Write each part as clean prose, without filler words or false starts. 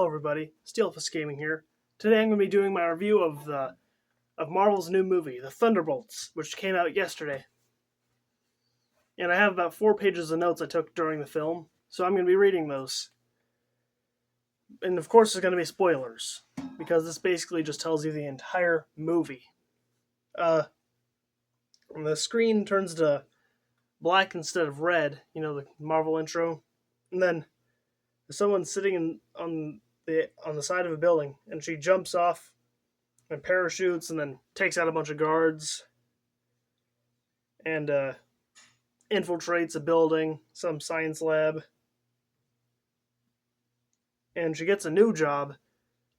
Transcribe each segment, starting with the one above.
Hello everybody, Steelfist Gaming here. Today I'm going to be doing my review of Marvel's new movie, The Thunderbolts, which came out yesterday. And I have about 4 pages of notes I took during the film, so I'm going to be reading those. And of course there's going to be spoilers, because this basically just tells you the entire movie. The screen turns to black instead of red, you know, the Marvel intro, and then someone's sitting on the side of a building, and she jumps off and parachutes, and then takes out a bunch of guards, and infiltrates a building, some science lab, and she gets a new job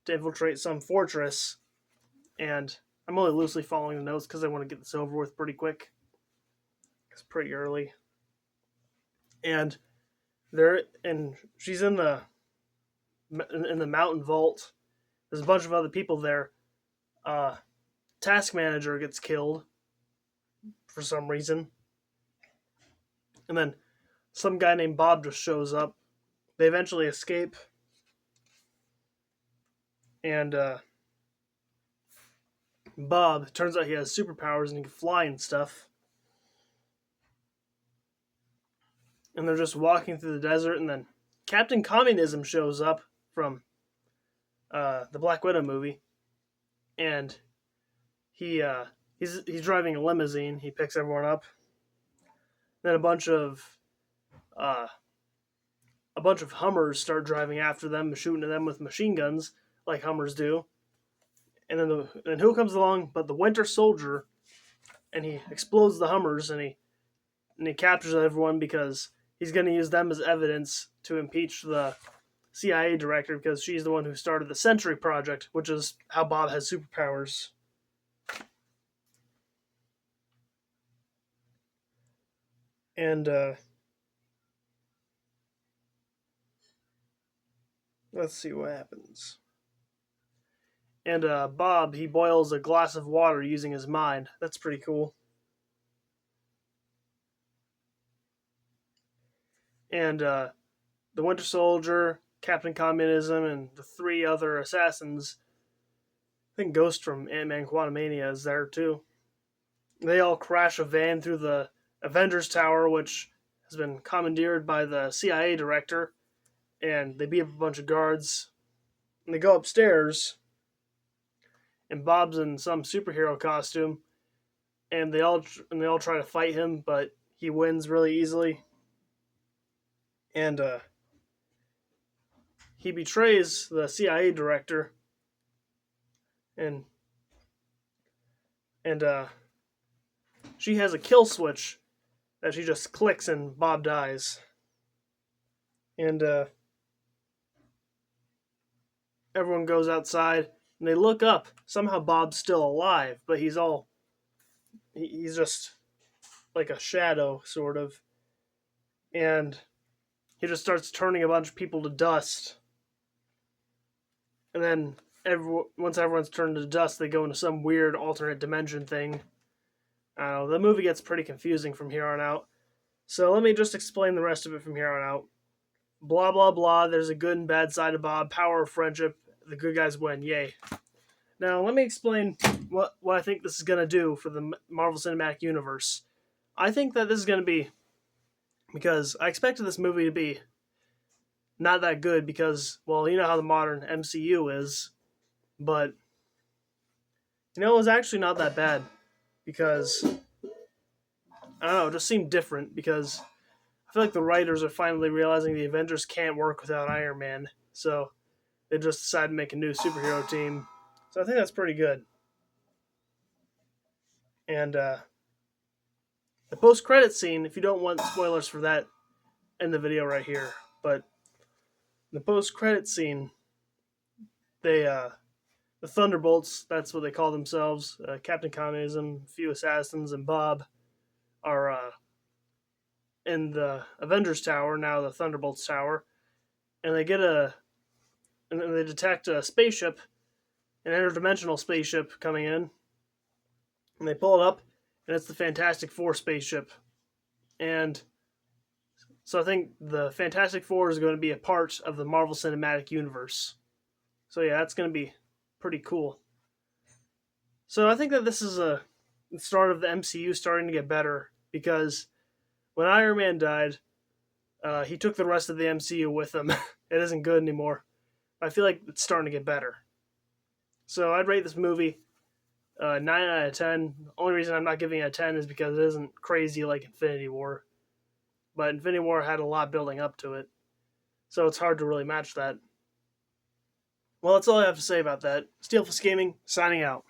to infiltrate some fortress. And I'm only loosely following the notes because I want to get this over with pretty quick. It's pretty early, and she's in the mountain vault. There's a bunch of other people there. Task manager gets killed for some reason, and then some guy named Bob just shows up. They eventually escape, and Bob, turns out he has superpowers and he can fly and stuff. And they're just walking through the desert, and then Captain Communism shows up from the Black Widow movie, and he's driving a limousine. He picks everyone up. Then a bunch of Hummers start driving after them, shooting at them with machine guns like Hummers do. And then who comes along but the Winter Soldier, and he explodes the Hummers, and he captures everyone because he's going to use them as evidence to impeach the CIA director, because she's the one who started the Sentry Project, which is how Bob has superpowers. And let's see what happens. And Bob, he boils a glass of water using his mind. That's pretty cool. And the Winter Soldier, Captain Communism, and the 3 other assassins, I think Ghost from Ant-Man Quantumania is there too. They all crash a van through the Avengers Tower, which has been commandeered by the CIA director, and they beat up a bunch of guards. And they go upstairs, and Bob's in some superhero costume, and they all try to fight him, but he wins really easily. And he betrays the CIA director, and she has a kill switch that she just clicks and Bob dies. And everyone goes outside, and they look up. Somehow Bob's still alive, but he's just like a shadow, sort of. And he just starts turning a bunch of people to dust. And then once everyone's turned to dust, they go into some weird alternate dimension thing. I don't know. The movie gets pretty confusing from here on out. So let me just explain the rest of it from here on out. Blah, blah, blah. There's a good and bad side of Bob. Power of friendship. The good guys win. Yay. Now, let me explain what I think this is going to do for the Marvel Cinematic Universe. I think that this is going to be, because I expected this movie to be not that good because, well, you know how the modern MCU is, but, you know, it was actually not that bad, because, I don't know, it just seemed different, because I feel like the writers are finally realizing the Avengers can't work without Iron Man, so they just decided to make a new superhero team. So I think that's pretty good. And the post-credit scene, if you don't want spoilers for that, end the video right here. But the post-credit scene, the Thunderbolts, that's what they call themselves, Captain Communism, a few assassins, and Bob, are in the Avengers Tower, now the Thunderbolts Tower, and they detect a spaceship, an interdimensional spaceship coming in, and they pull it up, and it's the Fantastic Four spaceship. And so I think the Fantastic Four is going to be a part of the Marvel Cinematic Universe. So yeah, that's going to be pretty cool. So I think that this is the start of the MCU starting to get better, because when Iron Man died, he took the rest of the MCU with him. It isn't good anymore. I feel like it's starting to get better. So I'd rate this movie 9 out of 10. The only reason I'm not giving it a 10 is because it isn't crazy like Infinity War. But Infinity War had a lot building up to it. So it's hard to really match that. Well, that's all I have to say about that. Steelfist Gaming, signing out.